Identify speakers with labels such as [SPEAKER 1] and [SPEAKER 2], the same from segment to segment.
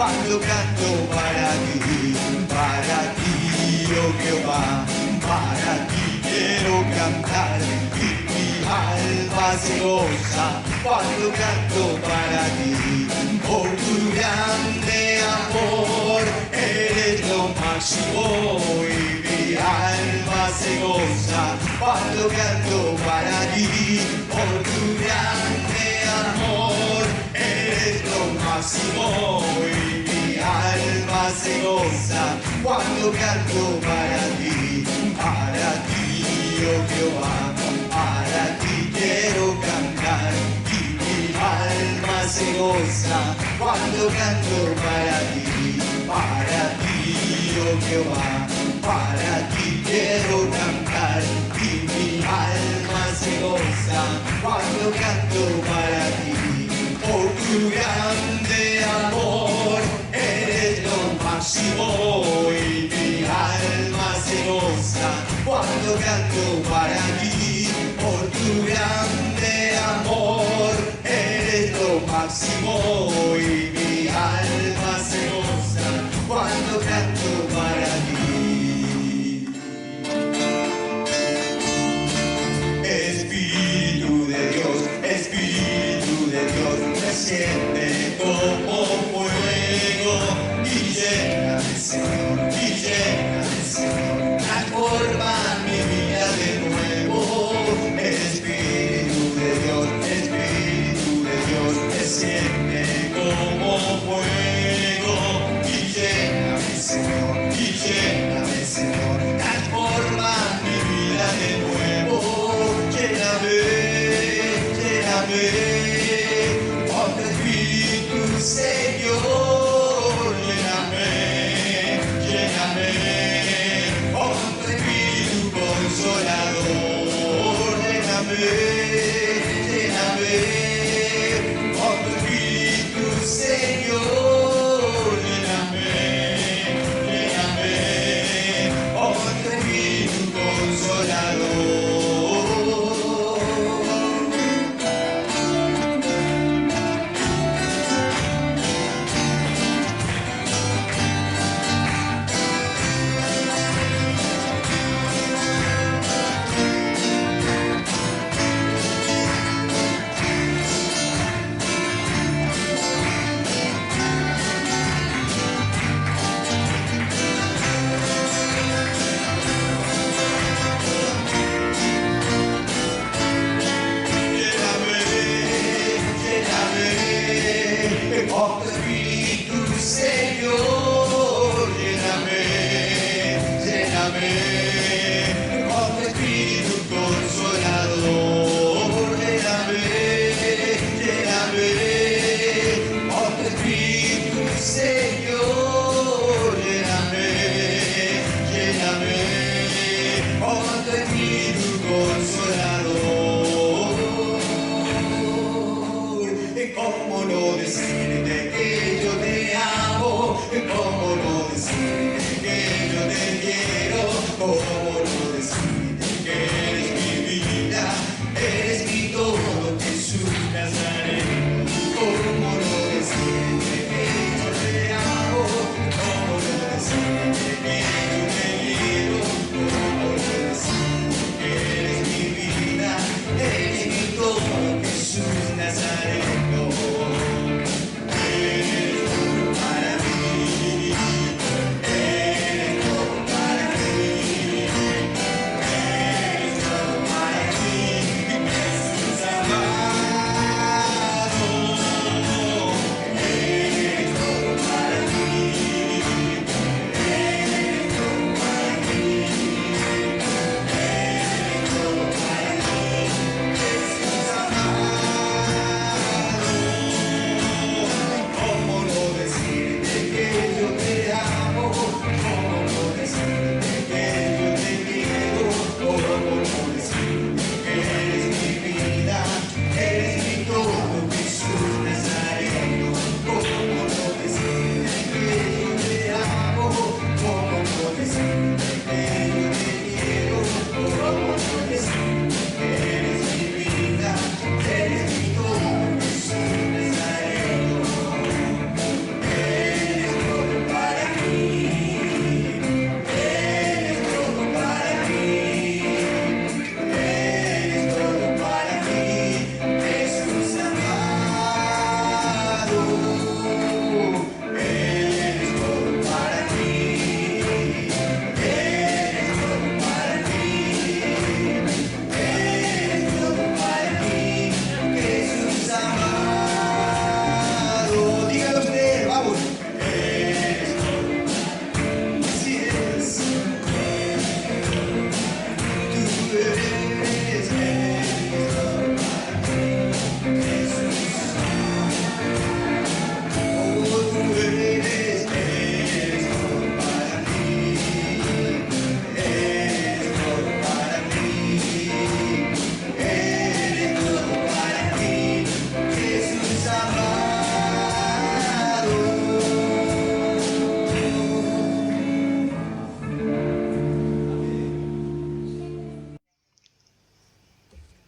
[SPEAKER 1] cuando canto para ti, oh Jehová, para ti quiero cantar y mi alma se goza cuando canto para ti. Oh, tu grande amor, eres lo máximo y mi alma se goza cuando canto para ti. Oh, tu grande amor, eres lo máximo y mi alma se goza cuando canto para ti, oh Jehová, para ti quiero cantar y mi alma se goza cuando canto para ti, oh Jehová, para ti quiero cantar y mi alma se goza cuando canto para ti. Oh, tu grande amor, eres lo máximo y mi alma se goza cuando canto para ti. Oh, tu grande amor, eres lo máximo y mi alma se goza cuando canto para ti. Espíritu de Dios, desciende como fuego y lléname, Señor, transforma mi vida de nuevo. Espíritu de Dios, desciende como fuego y lléname, Señor, transforma mi vida de nuevo. Lléname, oh tu Espíritu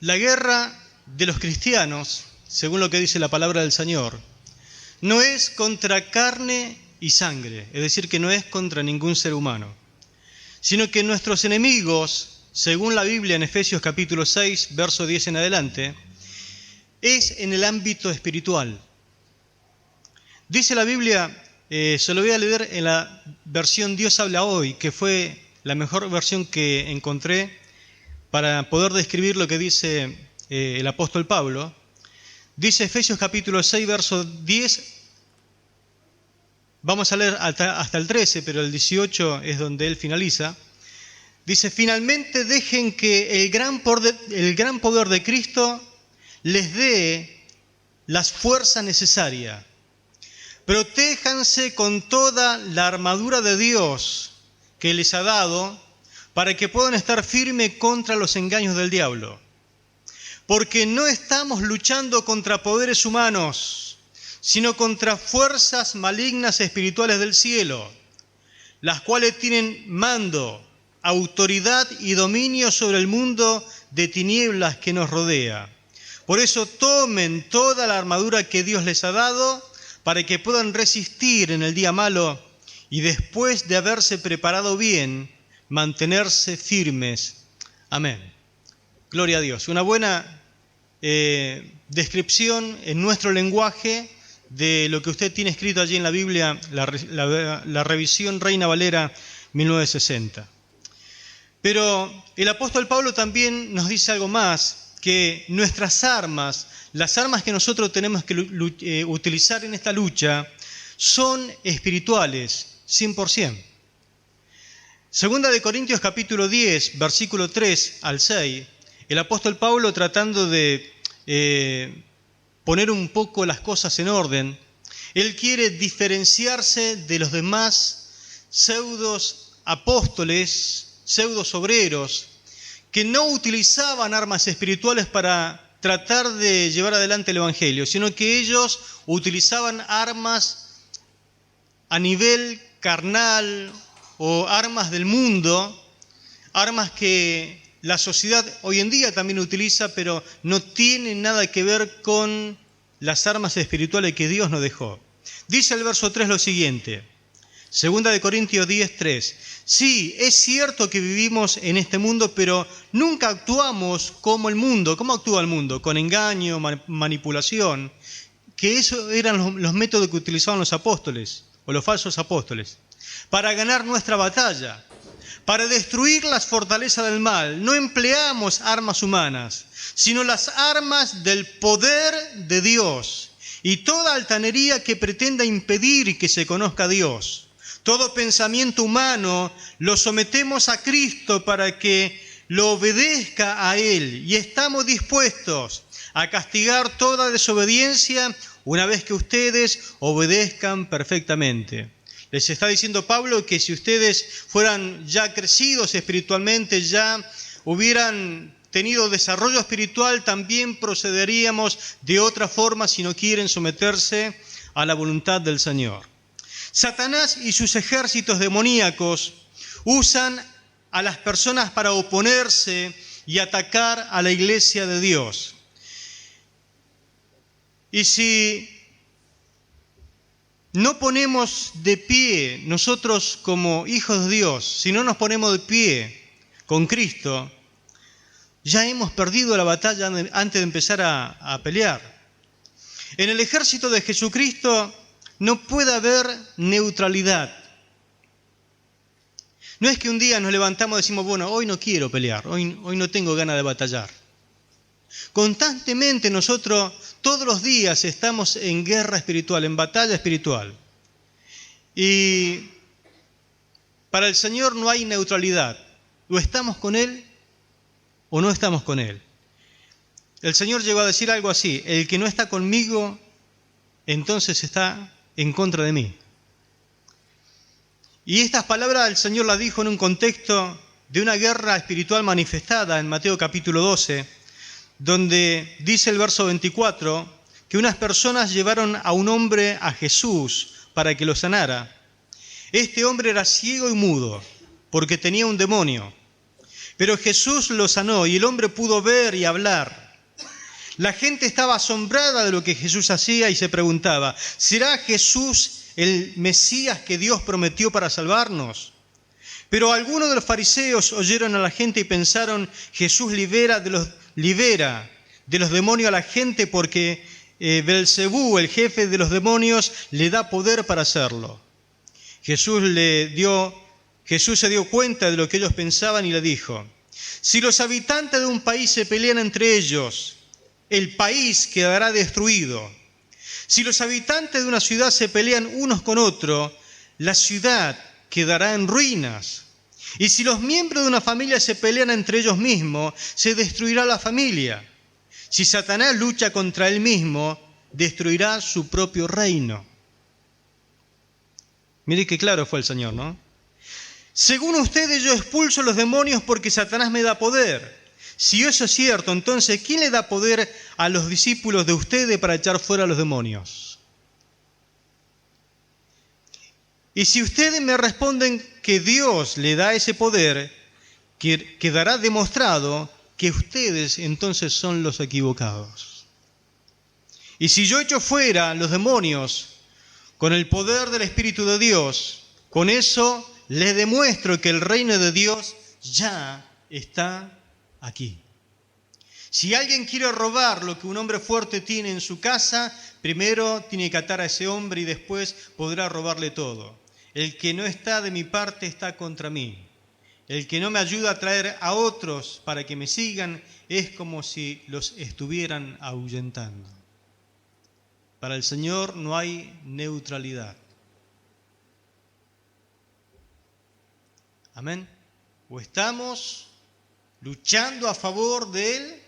[SPEAKER 2] la guerra de los cristianos, según lo que dice la palabra del Señor, no es contra carne y sangre, es decir, que no es contra ningún ser humano, sino que nuestros enemigos, según la Biblia en Efesios capítulo 6, verso 10 en adelante, es en el ámbito espiritual. Dice la Biblia, se lo voy a leer en la versión Dios habla hoy, que fue la mejor versión que encontré para poder describir lo que dice el apóstol Pablo. Dice Efesios capítulo 6, verso 10, vamos a leer hasta el 13, pero el 18 es donde él finaliza. Dice, finalmente dejen que el gran poder de Cristo les dé las fuerzas necesarias. Protéjanse con toda la armadura de Dios que les ha dado para que puedan estar firmes contra los engaños del diablo. Porque no estamos luchando contra poderes humanos, sino contra fuerzas malignas espirituales del cielo, las cuales tienen mando, autoridad y dominio sobre el mundo de tinieblas que nos rodea. Por eso tomen toda la armadura que Dios les ha dado para que puedan resistir en el día malo y después de haberse preparado bien, mantenerse firmes. Amén. Gloria a Dios. Una buena descripción en nuestro lenguaje de lo que usted tiene escrito allí en la Biblia, la revisión Reina Valera 1960. Pero el apóstol Pablo también nos dice algo más, que nuestras armas, las armas que nosotros tenemos que utilizar en esta lucha, son espirituales, 100%. Segunda de Corintios capítulo 10, versículo 3 al 6, el apóstol Pablo, tratando de poner un poco las cosas en orden, él quiere diferenciarse de los demás pseudos apóstoles, pseudos obreros, que no utilizaban armas espirituales para tratar de llevar adelante el Evangelio, sino que ellos utilizaban armas a nivel carnal o armas del mundo, armas que la sociedad hoy en día también utiliza, pero no tienen nada que ver con las armas espirituales que Dios nos dejó. Dice el verso 3 lo siguiente, Segunda de Corintios 10, 3. Sí, es cierto que vivimos en este mundo, pero nunca actuamos como el mundo. ¿Cómo actúa el mundo? Con engaño, manipulación. Que esos eran los métodos que utilizaban los apóstoles, o los falsos apóstoles, para ganar nuestra batalla, para destruir las fortalezas del mal. No empleamos armas humanas, sino las armas del poder de Dios, y toda altanería que pretenda impedir que se conozca a Dios. Todo pensamiento humano lo sometemos a Cristo para que lo obedezca a Él, y estamos dispuestos a castigar toda desobediencia una vez que ustedes obedezcan perfectamente. Les está diciendo Pablo que si ustedes fueran ya crecidos espiritualmente, ya hubieran tenido desarrollo espiritual, también procederíamos de otra forma si no quieren someterse a la voluntad del Señor. Satanás y sus ejércitos demoníacos usan a las personas para oponerse y atacar a la iglesia de Dios. Y si no ponemos de pie nosotros como hijos de Dios, si no nos ponemos de pie con Cristo, ya hemos perdido la batalla antes de empezar a pelear. En el ejército de Jesucristo no puede haber neutralidad. No es que un día nos levantamos y decimos, bueno, hoy no quiero pelear, hoy no tengo ganas de batallar. Constantemente nosotros, todos los días, estamos en guerra espiritual, en batalla espiritual. Y para el Señor no hay neutralidad. O estamos con Él o no estamos con Él. El Señor llegó a decir algo así, el que no está conmigo, entonces está en contra de mí. Y estas palabras el Señor las dijo en un contexto de una guerra espiritual manifestada en Mateo capítulo 12, donde dice el verso 24 que unas personas llevaron a un hombre a Jesús para que lo sanara. Este hombre era ciego y mudo porque tenía un demonio. Pero Jesús lo sanó y el hombre pudo ver y hablar. La gente estaba asombrada de lo que Jesús hacía y se preguntaba, ¿será Jesús el Mesías que Dios prometió para salvarnos? Pero algunos de los fariseos oyeron a la gente y pensaron, Jesús libera de los demonios a la gente porque Beelzebú, el jefe de los demonios, le da poder para hacerlo. Jesús se dio cuenta de lo que ellos pensaban y le dijo, si los habitantes de un país se pelean entre ellos, el país quedará destruido. Si los habitantes de una ciudad se pelean unos con otros, la ciudad quedará en ruinas. Y si los miembros de una familia se pelean entre ellos mismos, se destruirá la familia. Si Satanás lucha contra él mismo, destruirá su propio reino. Mire qué claro fue el Señor, ¿no? Según ustedes, yo expulso los demonios porque Satanás me da poder. Si eso es cierto, entonces, ¿quién le da poder a los discípulos de ustedes para echar fuera a los demonios? Y si ustedes me responden que Dios le da ese poder, quedará demostrado que ustedes entonces son los equivocados. Y si yo echo fuera los demonios con el poder del Espíritu de Dios, con eso les demuestro que el reino de Dios ya está aquí. Si alguien quiere robar lo que un hombre fuerte tiene en su casa, primero tiene que atar a ese hombre y después podrá robarle todo. El que no está de mi parte está contra mí. El que no me ayuda a traer a otros para que me sigan es como si los estuvieran ahuyentando. Para el Señor no hay neutralidad. Amén. O estamos luchando a favor de Él,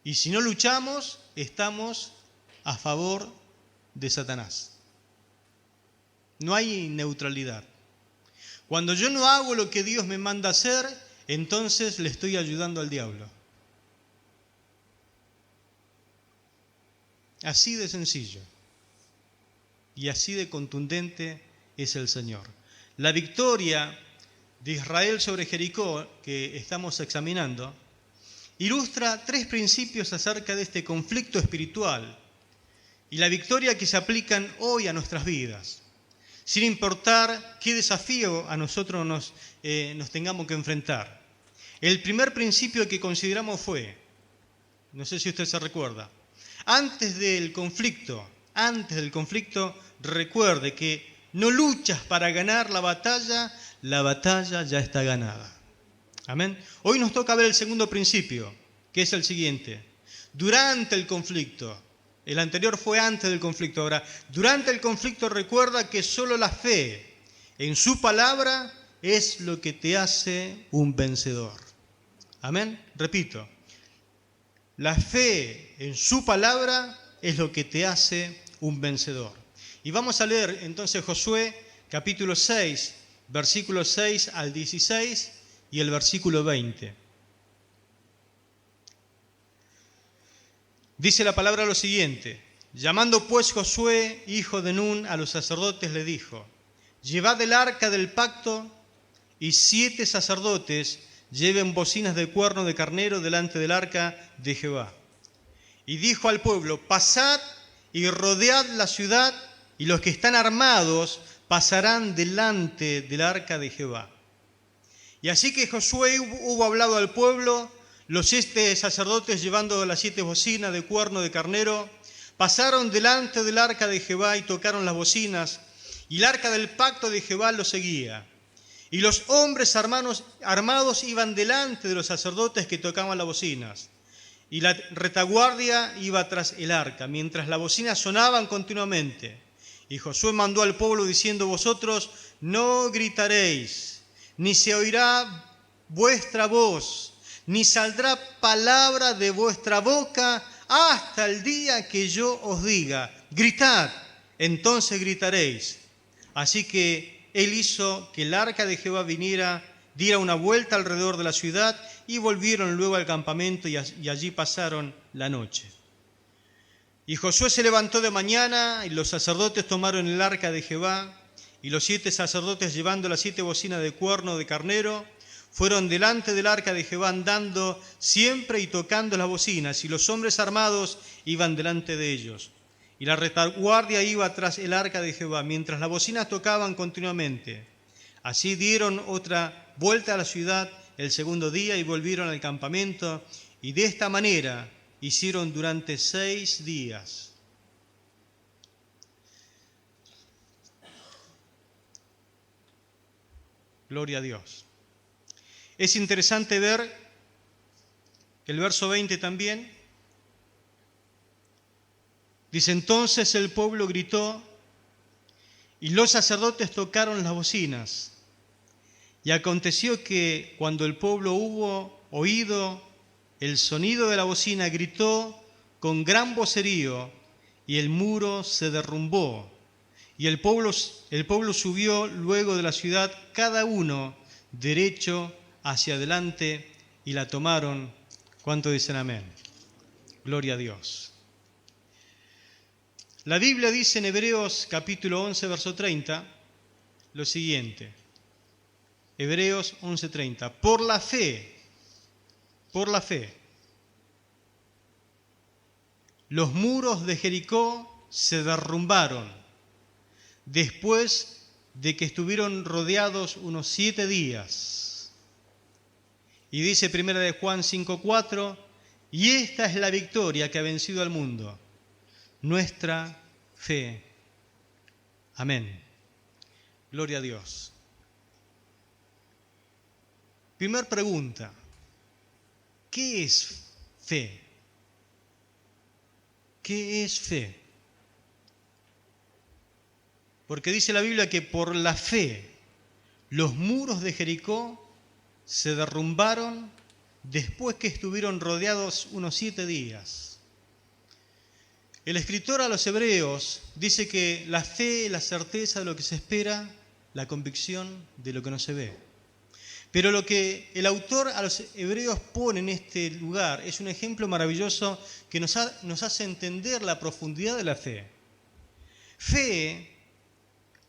[SPEAKER 2] y si no luchamos, estamos a favor de Satanás. No hay neutralidad. Cuando yo no hago lo que Dios me manda hacer, entonces le estoy ayudando al diablo. Así de sencillo y así de contundente es el Señor. La victoria de Israel sobre Jericó, que estamos examinando, ilustra 3 principios acerca de este conflicto espiritual y la victoria que se aplican hoy a nuestras vidas, sin importar qué desafío a nosotros nos tengamos que enfrentar. El primer principio que consideramos fue, no sé si usted se recuerda, antes del conflicto, recuerde que no luchas para ganar la batalla ya está ganada. Amén. Hoy nos toca ver el segundo principio, que es el siguiente. Durante el conflicto, el anterior fue antes del conflicto, ahora, durante el conflicto recuerda que solo la fe en su palabra es lo que te hace un vencedor. Amén. Repito, la fe en su palabra es lo que te hace un vencedor. Y vamos a leer entonces Josué capítulo 6, versículos 6 al 16 y el versículo 20. Dice la palabra lo siguiente: llamando pues Josué, hijo de Nun, a los sacerdotes, le dijo: llevad el arca del pacto, y 7 sacerdotes lleven bocinas de cuerno de carnero delante del arca de Jehová. Y dijo al pueblo: pasad y rodead la ciudad, y los que están armados pasarán delante del arca de Jehová. Y así que Josué hubo hablado al pueblo, los 7 sacerdotes llevando las 7 bocinas de cuerno de carnero, pasaron delante del arca de Jehová y tocaron las bocinas, y el arca del pacto de Jehová los seguía. Y los hombres armados iban delante de los sacerdotes que tocaban las bocinas, y la retaguardia iba tras el arca, mientras las bocinas sonaban continuamente. Y Josué mandó al pueblo diciendo: vosotros no gritaréis, ni se oirá vuestra voz, ni saldrá palabra de vuestra boca hasta el día que yo os diga: gritad, entonces gritaréis. Así que él hizo que el arca de Jehová viniera, diera una vuelta alrededor de la ciudad, y volvieron luego al campamento y allí pasaron la noche. Y Josué se levantó de mañana, y los sacerdotes tomaron el arca de Jehová, y los 7 sacerdotes, llevando las 7 bocinas de cuerno de carnero, fueron delante del arca de Jehová andando siempre y tocando las bocinas, y los hombres armados iban delante de ellos. Y la retaguardia iba tras el arca de Jehová, mientras las bocinas tocaban continuamente. Así dieron otra vuelta a la ciudad el segundo día y volvieron al campamento, y de esta manera hicieron durante 6 días. Gloria a Dios. Es interesante ver el verso 20 también. Dice, entonces el pueblo gritó y los sacerdotes tocaron las bocinas. Y aconteció que cuando el pueblo hubo oído el sonido de la bocina, gritó con gran vocerío y el muro se derrumbó. Y el pueblo subió luego de la ciudad, cada uno derecho hacia adelante, y la tomaron. ¿Cuánto dicen amén? Gloria a Dios. La Biblia dice en Hebreos capítulo 11, verso 30, lo siguiente. Hebreos 11:30. Por la fe, los muros de Jericó se derrumbaron después de que estuvieron rodeados unos 7 días. Y dice 1 de Juan 5:4, y esta es la victoria que ha vencido al mundo, nuestra fe. Amén. Gloria a Dios. Primer pregunta, ¿qué es fe? ¿Qué es fe? Porque dice la Biblia que por la fe los muros de Jericó se derrumbaron después que estuvieron rodeados unos 7 días. El escritor a los Hebreos dice que la fe es la certeza de lo que se espera, la convicción de lo que no se ve. Pero lo que el autor a los Hebreos pone en este lugar es un ejemplo maravilloso que nos hace entender la profundidad de la fe. Fe,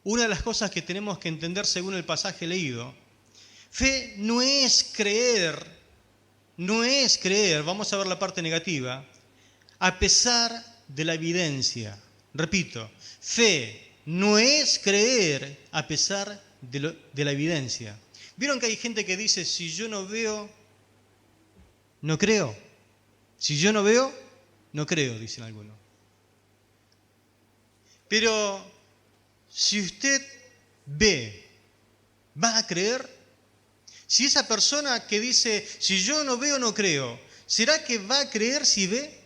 [SPEAKER 2] una de las cosas que tenemos que entender según el pasaje leído, fe no es creer, vamos a ver la parte negativa, a pesar de la evidencia. Repito, fe no es creer a pesar de la evidencia. ¿Vieron que hay gente que dice, si yo no veo, no creo? Si yo no veo, no creo, dicen algunos. Pero si usted ve, ¿va a creer? Si esa persona que dice, si yo no veo, no creo, ¿será que va a creer si ve?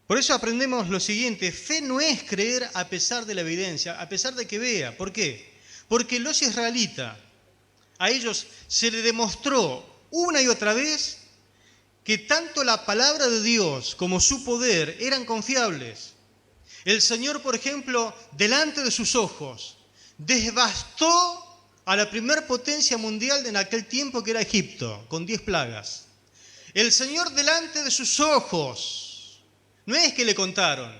[SPEAKER 2] Por eso aprendemos lo siguiente, fe no es creer a pesar de la evidencia, a pesar de que vea. ¿Por qué? Porque los israelitas, a ellos se les demostró una y otra vez que tanto la palabra de Dios como su poder eran confiables. El Señor, por ejemplo, delante de sus ojos, devastó a la primer potencia mundial en aquel tiempo que era Egipto, con 10 plagas. El Señor delante de sus ojos, no es que le contaron,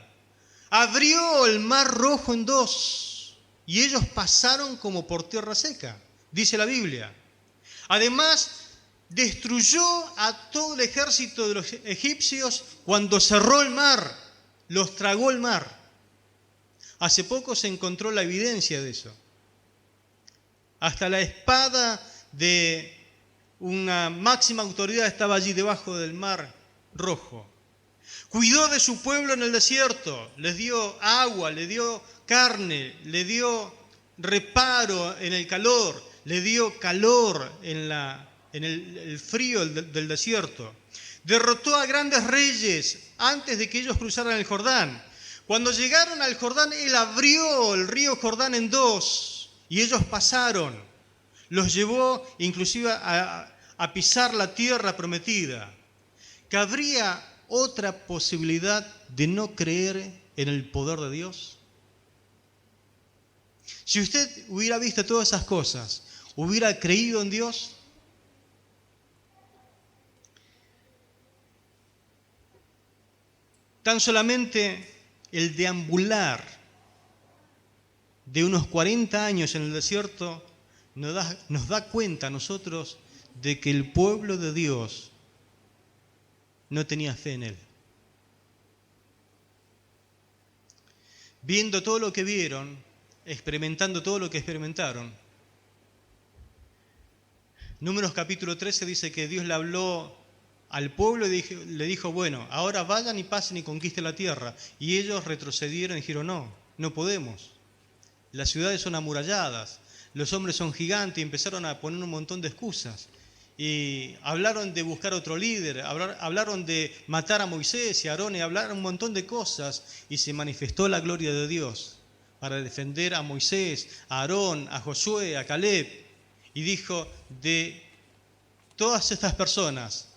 [SPEAKER 2] abrió el mar rojo en 2 y ellos pasaron como por tierra seca, dice la Biblia. Además, destruyó a todo el ejército de los egipcios cuando cerró el mar, los tragó el mar. Hace poco se encontró la evidencia de eso. Hasta la espada de una máxima autoridad estaba allí debajo del mar rojo. Cuidó de su pueblo en el desierto, les dio agua, le dio carne, le dio reparo en el calor, le dio calor en el frío del desierto. Derrotó a grandes reyes antes de que ellos cruzaran el Jordán. Cuando llegaron al Jordán, Él abrió el río Jordán en 2 y ellos pasaron. Los llevó inclusive a pisar la tierra prometida. ¿Cabría otra posibilidad de no creer en el poder de Dios? Si usted hubiera visto todas esas cosas, ¿hubiera creído en Dios? Tan solamente el deambular de unos 40 años en el desierto, nos da cuenta a nosotros de que el pueblo de Dios no tenía fe en Él. Viendo todo lo que vieron, experimentando todo lo que experimentaron, Números capítulo 13 dice que Dios le habló al pueblo y le dijo, bueno, ahora vayan y pasen y conquisten la tierra. Y ellos retrocedieron y dijeron, no podemos. Las ciudades son amuralladas, los hombres son gigantes y empezaron a poner un montón de excusas. Y hablaron de buscar otro líder, hablaron de matar a Moisés y a Aarón y hablaron un montón de cosas y se manifestó la gloria de Dios para defender a Moisés, a Aarón, a Josué, a Caleb. Y dijo, de todas estas personas,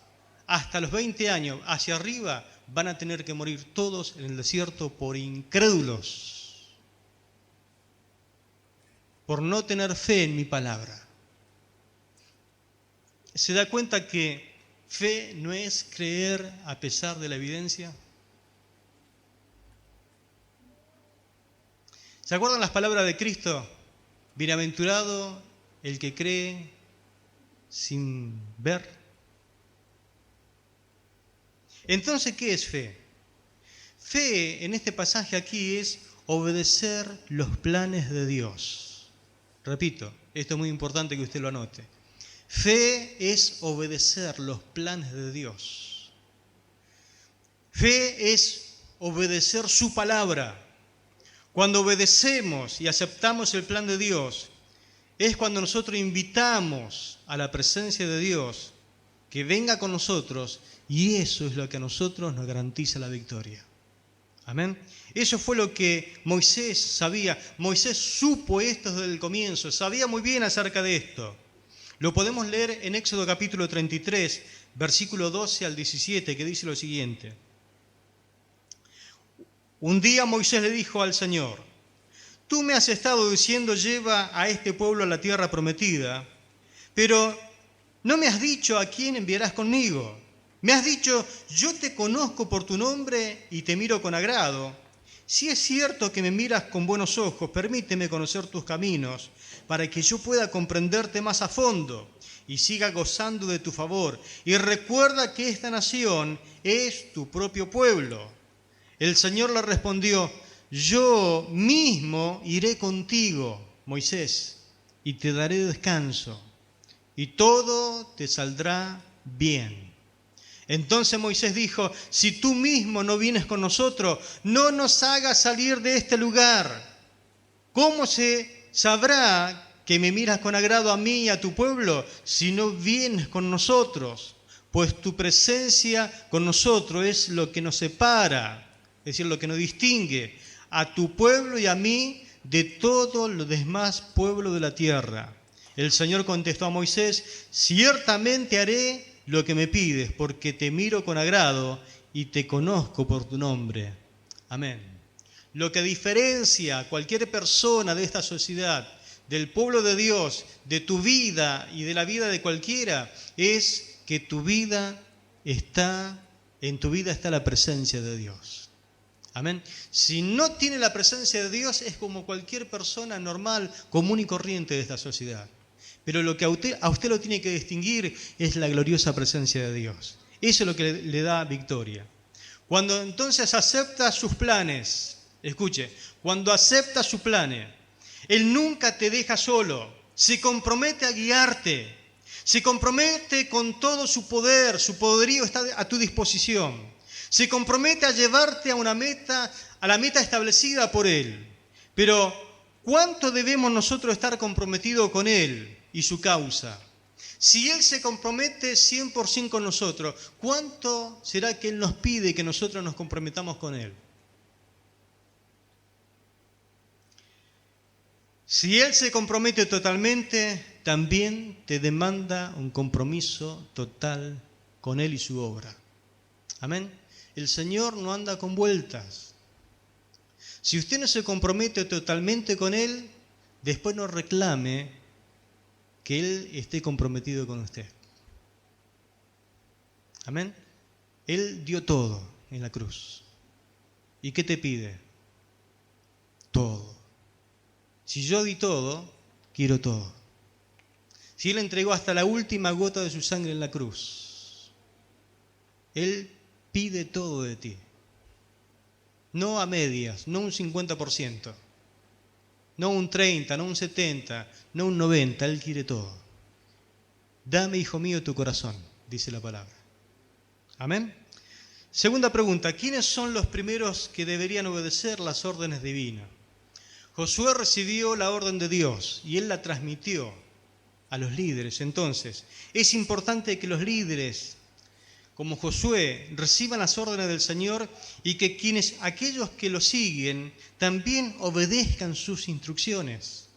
[SPEAKER 2] hasta los 20 años hacia arriba, van a tener que morir todos en el desierto por incrédulos, por no tener fe en mi palabra. ¿Se da cuenta que fe no es creer a pesar de la evidencia? ¿Se acuerdan las palabras de Cristo? Bienaventurado el que cree sin ver. Entonces, ¿qué es fe? Fe en este pasaje aquí es obedecer los planes de Dios. Repito, esto es muy importante que usted lo anote. Fe es obedecer los planes de Dios. Fe es obedecer su palabra. Cuando obedecemos y aceptamos el plan de Dios, es cuando nosotros invitamos a la presencia de Dios que venga con nosotros, y eso es lo que a nosotros nos garantiza la victoria. Amén. Eso fue lo que Moisés sabía. Moisés supo esto desde el comienzo, sabía muy bien acerca de esto. Lo podemos leer en Éxodo capítulo 33, versículo 12 al 17, que dice lo siguiente. Un día Moisés le dijo al Señor, tú me has estado diciendo, lleva a este pueblo a la tierra prometida, pero no me has dicho a quién enviarás conmigo. Me has dicho, yo te conozco por tu nombre y te miro con agrado. Si es cierto que me miras con buenos ojos, permíteme conocer tus caminos, para que yo pueda comprenderte más a fondo y siga gozando de tu favor. Y recuerda que esta nación es tu propio pueblo. El Señor le respondió, yo mismo iré contigo, Moisés, y te daré descanso, y todo te saldrá bien. Entonces Moisés dijo, si tú mismo no vienes con nosotros, no nos hagas salir de este lugar. ¿Cómo se sabrá que me miras con agrado a mí y a tu pueblo si no vienes con nosotros? Pues tu presencia con nosotros es lo que nos separa, es decir, lo que nos distingue a tu pueblo y a mí de todos los demás pueblos de la tierra. El Señor contestó a Moisés, ciertamente haré lo que me pides, porque te miro con agrado y te conozco por tu nombre. Amén. Lo que diferencia a cualquier persona de esta sociedad, del pueblo de Dios, de tu vida y de la vida de cualquiera, es que en tu vida está la presencia de Dios. Amén. Si no tiene la presencia de Dios, es como cualquier persona normal, común y corriente de esta sociedad. Pero lo que a usted lo tiene que distinguir es la gloriosa presencia de Dios. Eso es lo que le da victoria. Cuando entonces acepta sus planes, escuche, cuando acepta sus planes, Él nunca te deja solo, se compromete a guiarte, se compromete con todo su poder, su poderío está a tu disposición. Se compromete a llevarte a una meta, a la meta establecida por Él. Pero, ¿cuánto debemos nosotros estar comprometidos con Él y su causa? Si Él se compromete 100% con nosotros, ¿cuánto será que Él nos pide que nosotros nos comprometamos con Él? Si Él se compromete totalmente, también te demanda un compromiso total con Él y su obra. Amén. El Señor no anda con vueltas. Si usted no se compromete totalmente con Él, después no reclame que Él esté comprometido con usted. Amén. Él dio todo en la cruz. ¿Y qué te pide? Todo. Si yo di todo, quiero todo. Si Él entregó hasta la última gota de su sangre en la cruz, Él pide todo de ti. No a medias, no un 50%, no un 30%, no un 70%, no un 90%, Él quiere todo. Dame, hijo mío, tu corazón, dice la palabra. Amén. Segunda pregunta, ¿quiénes son los primeros que deberían obedecer las órdenes divinas? Josué recibió la orden de Dios y él la transmitió a los líderes. Entonces, es importante que los líderes, como Josué, reciban las órdenes del Señor y que aquellos que lo siguen también obedezcan sus instrucciones.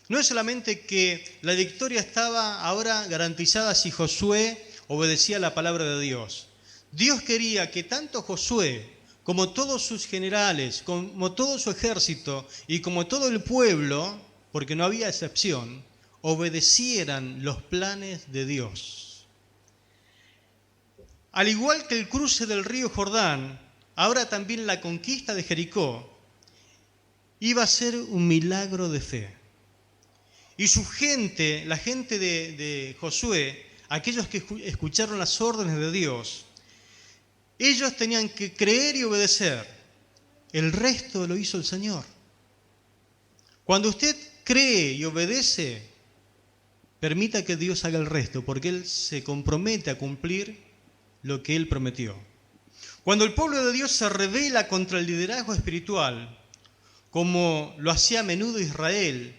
[SPEAKER 2] No es solamente que la victoria estaba ahora garantizada si Josué obedecía la palabra de Dios. Dios quería que tanto Josué como todos sus generales, como todo su ejército y como todo el pueblo, porque no había excepción, obedecieran los planes de Dios. Al igual que el cruce del río Jordán, ahora también la conquista de Jericó iba a ser un milagro de fe. Y su gente, la gente de Josué, aquellos que escucharon las órdenes de Dios, ellos tenían que creer y obedecer. El resto lo hizo el Señor. Cuando usted cree y obedece, permita que Dios haga el resto, porque Él se compromete a cumplir lo que Él prometió. Cuando el pueblo de Dios se rebela contra el liderazgo espiritual, como lo hacía a menudo Israel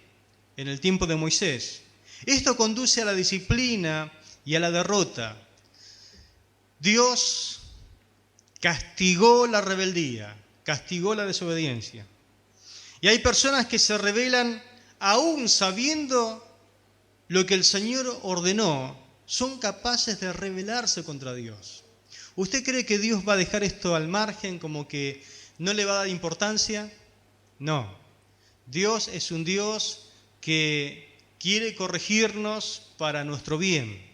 [SPEAKER 2] en el tiempo de Moisés, esto conduce a la disciplina y a la derrota. Dios castigó la rebeldía, castigó la desobediencia. Y hay personas que se rebelan aún sabiendo lo que el Señor ordenó, son capaces de rebelarse contra Dios. ¿Usted cree que Dios va a dejar esto al margen, como que no le va a dar importancia? No. Dios es un Dios que quiere corregirnos para nuestro bien.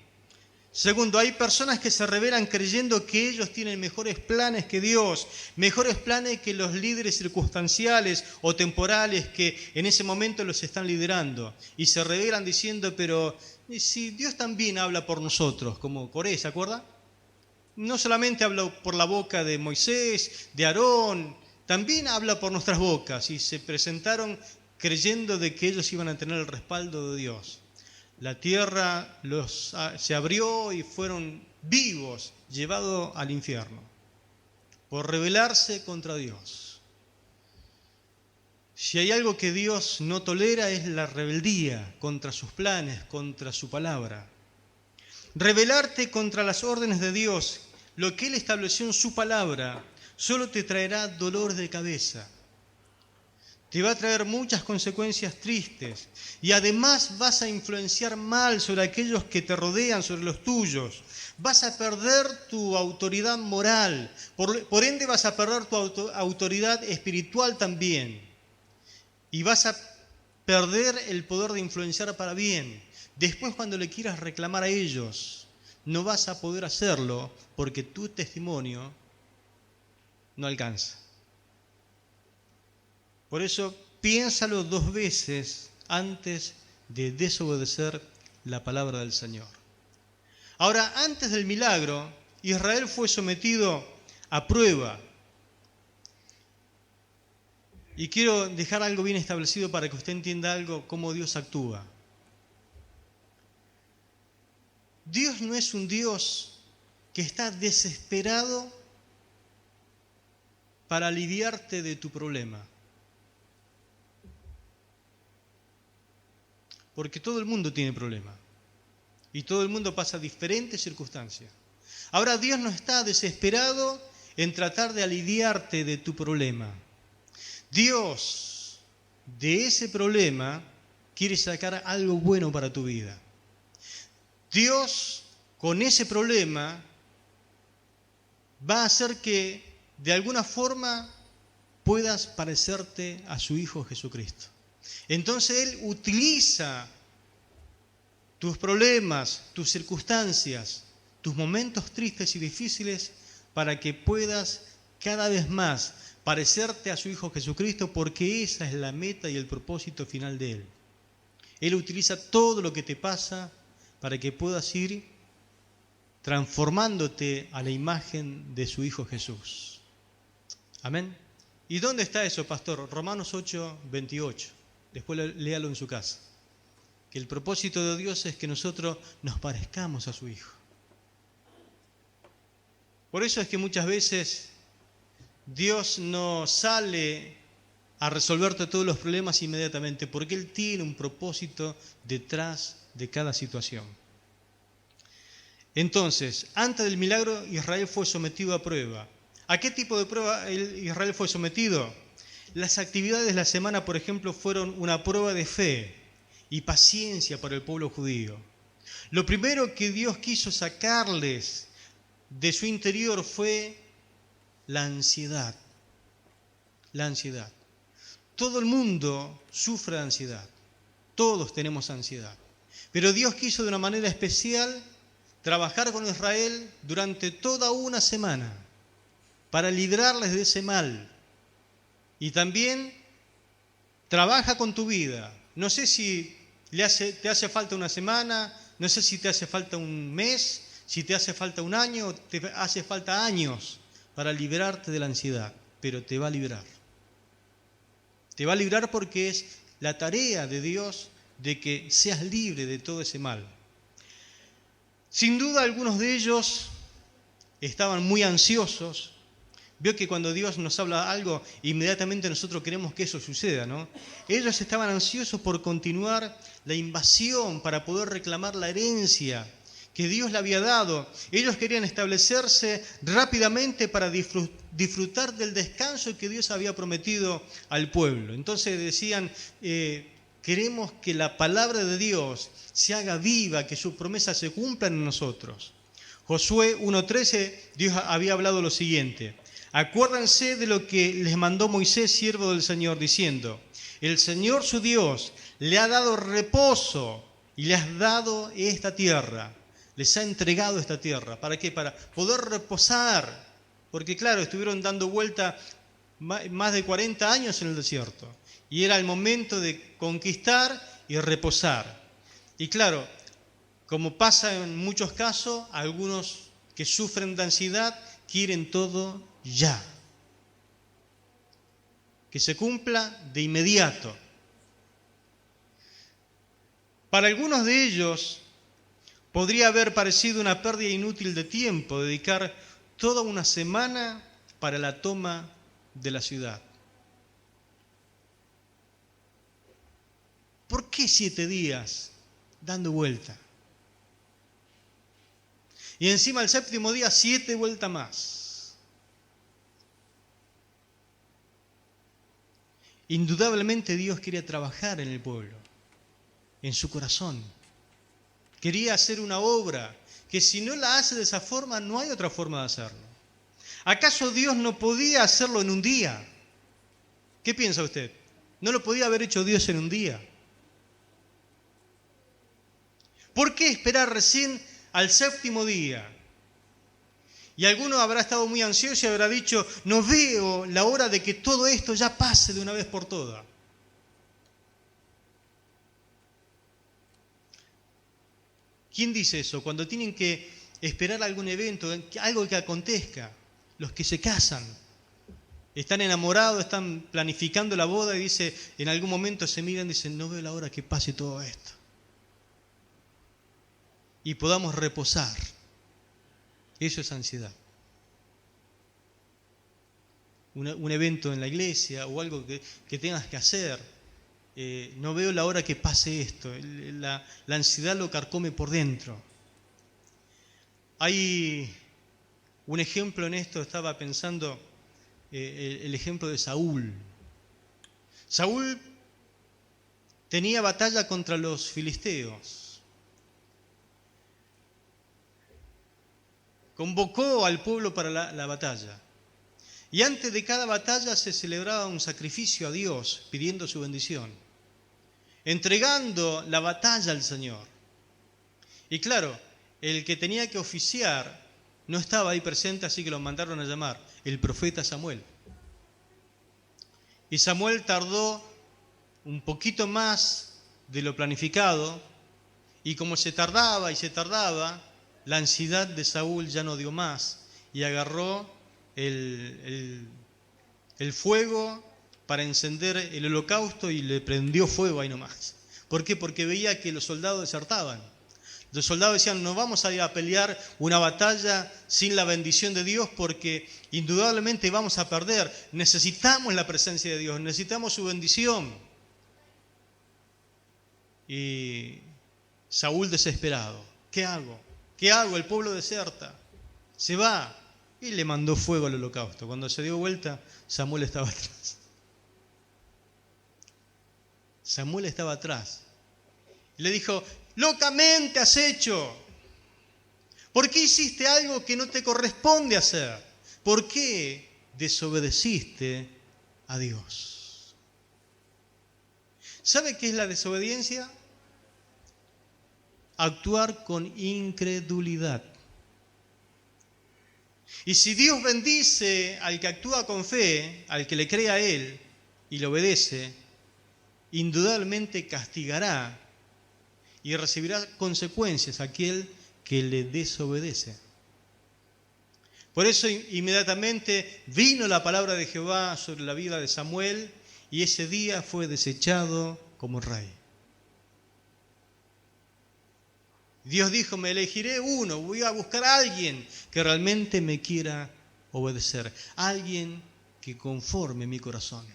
[SPEAKER 2] Segundo, hay personas que se rebelan creyendo que ellos tienen mejores planes que Dios, mejores planes que los líderes circunstanciales o temporales que en ese momento los están liderando. Y se rebelan diciendo, pero si Dios también habla por nosotros, como Coré, ¿se acuerda? No solamente habla por la boca de Moisés, de Aarón, también habla por nuestras bocas. Y se presentaron creyendo de que ellos iban a tener el respaldo de Dios. La tierra se abrió y fueron vivos, llevados al infierno, por rebelarse contra Dios. Si hay algo que Dios no tolera es la rebeldía contra sus planes, contra su palabra. Rebelarte contra las órdenes de Dios, lo que Él estableció en su palabra, solo te traerá dolor de cabeza. Te va a traer muchas consecuencias tristes y además vas a influenciar mal sobre aquellos que te rodean, sobre los tuyos. Vas a perder tu autoridad moral, por ende vas a perder tu autoridad espiritual también. Y vas a perder el poder de influenciar para bien. Después, cuando le quieras reclamar a ellos, no vas a poder hacerlo porque tu testimonio no alcanza. Por eso, piénsalo 2 veces antes de desobedecer la palabra del Señor. Ahora, antes del milagro, Israel fue sometido a prueba. Y quiero dejar algo bien establecido para que usted entienda algo, cómo Dios actúa. Dios no es un Dios que está desesperado para aliviarte de tu problema. Porque todo el mundo tiene problemas. Y todo el mundo pasa diferentes circunstancias. Ahora, Dios no está desesperado en tratar de aliviarte de tu problema. Dios, de ese problema, quiere sacar algo bueno para tu vida. Dios, con ese problema, va a hacer que, de alguna forma, puedas parecerte a su Hijo Jesucristo. Entonces Él utiliza tus problemas, tus circunstancias, tus momentos tristes y difíciles para que puedas cada vez más parecerte a su Hijo Jesucristo, porque esa es la meta y el propósito final de Él. Él utiliza todo lo que te pasa para que puedas ir transformándote a la imagen de su Hijo Jesús. Amén. ¿Y dónde está eso, pastor? Romanos 8, 28. Después léalo en su casa. Que el propósito de Dios es que nosotros nos parezcamos a su Hijo. Por eso es que muchas veces Dios no sale a resolverte todos los problemas inmediatamente, porque Él tiene un propósito detrás de cada situación. Entonces, antes del milagro, Israel fue sometido a prueba. ¿A qué tipo de prueba Israel fue sometido? Las actividades de la semana, por ejemplo, fueron una prueba de fe y paciencia para el pueblo judío. Lo primero que Dios quiso sacarles de su interior fue la ansiedad. La ansiedad. Todo el mundo sufre de ansiedad. Todos tenemos ansiedad. Pero Dios quiso de una manera especial trabajar con Israel durante toda una semana para librarles de ese mal. Y también trabaja con tu vida. No sé si te hace falta una semana, no sé si te hace falta un mes, si te hace falta un año, te hace falta años para liberarte de la ansiedad, pero te va a librar. Te va a librar porque es la tarea de Dios de que seas libre de todo ese mal. Sin duda algunos de ellos estaban muy ansiosos. Veo que cuando Dios nos habla algo, inmediatamente nosotros queremos que eso suceda, ¿no? Ellos estaban ansiosos por continuar la invasión para poder reclamar la herencia que Dios le había dado. Ellos querían establecerse rápidamente para disfrutar del descanso que Dios había prometido al pueblo. Entonces decían, queremos que la palabra de Dios se haga viva, que sus promesas se cumplan en nosotros. Josué 1:13, Dios había hablado lo siguiente: acuérdense de lo que les mandó Moisés, siervo del Señor, diciendo, el Señor su Dios le ha dado reposo y le has dado esta tierra. Les ha entregado esta tierra. ¿Para qué? Para poder reposar. Porque claro, estuvieron dando vuelta más de 40 años en el desierto. Y era el momento de conquistar y reposar. Y claro, como pasa en muchos casos, algunos que sufren de ansiedad quieren todo ya. Que se cumpla de inmediato. Para algunos de ellos podría haber parecido una pérdida inútil de tiempo dedicar toda una semana para la toma de la ciudad. ¿Por qué 7 días dando vuelta? Y encima el 7º día 7 vueltas más. Indudablemente Dios quería trabajar en el pueblo, en su corazón. Quería hacer una obra que si no la hace de esa forma, no hay otra forma de hacerlo. ¿Acaso Dios no podía hacerlo en un día? ¿Qué piensa usted? ¿No lo podía haber hecho Dios en un día? ¿Por qué esperar recién al 7º día? Y alguno habrá estado muy ansioso y habrá dicho, no veo la hora de que todo esto ya pase de una vez por todas. ¿Quién dice eso? Cuando tienen que esperar algún evento, algo que acontezca. Los que se casan, están enamorados, están planificando la boda y dice, en algún momento se miran y dicen, no veo la hora que pase todo esto. Y podamos reposar. Eso es ansiedad. Un evento en la iglesia o algo que tengas que hacer. No veo la hora que pase esto. La ansiedad lo carcome por dentro. Hay un ejemplo en esto, estaba pensando, el ejemplo de Saúl. Saúl tenía batalla contra los filisteos. Convocó al pueblo para la batalla. Y antes de cada batalla se celebraba un sacrificio a Dios, pidiendo su bendición, entregando la batalla al Señor. Y claro, el que tenía que oficiar no estaba ahí presente, así que lo mandaron a llamar, el profeta Samuel. Y Samuel tardó un poquito más de lo planificado, y como se tardaba y se tardaba, la ansiedad de Saúl ya no dio más, y agarró el fuego para encender el holocausto y le prendió fuego ahí nomás. ¿Por qué? Porque veía que los soldados desertaban. Los soldados decían, no vamos a ir a pelear una batalla sin la bendición de Dios porque indudablemente vamos a perder. Necesitamos la presencia de Dios, necesitamos su bendición. Y Saúl desesperado, ¿qué hago? ¿Qué hago? El pueblo deserta, se va. Y le mandó fuego al holocausto. Cuando se dio vuelta, Samuel estaba atrás. Samuel estaba atrás. Le dijo, locamente has hecho. ¿Por qué hiciste algo que no te corresponde hacer? ¿Por qué desobedeciste a Dios? ¿Sabe qué es la desobediencia? Actuar con incredulidad. Y si Dios bendice al que actúa con fe, al que le cree a Él y le obedece, indudablemente castigará y recibirá consecuencias a aquel que le desobedece. Por eso inmediatamente vino la palabra de Jehová sobre la vida de Samuel y ese día fue desechado como rey. Dios dijo, me elegiré uno, voy a buscar a alguien que realmente me quiera obedecer, alguien que conforme mi corazón.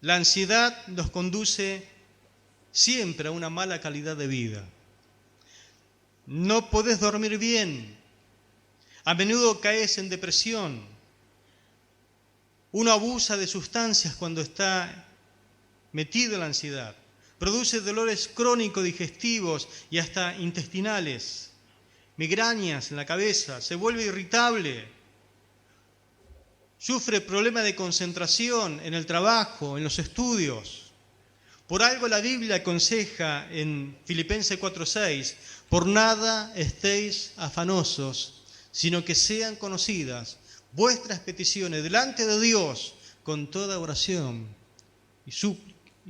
[SPEAKER 2] La ansiedad nos conduce siempre a una mala calidad de vida. No podés dormir bien, a menudo caes en depresión. Uno abusa de sustancias cuando está metido en la ansiedad. Produce dolores crónicos digestivos y hasta intestinales, migrañas en la cabeza, se vuelve irritable, sufre problemas de concentración en el trabajo, en los estudios. Por algo la Biblia aconseja en Filipenses 4:6, por nada estéis afanosos, sino que sean conocidas vuestras peticiones delante de Dios con toda oración y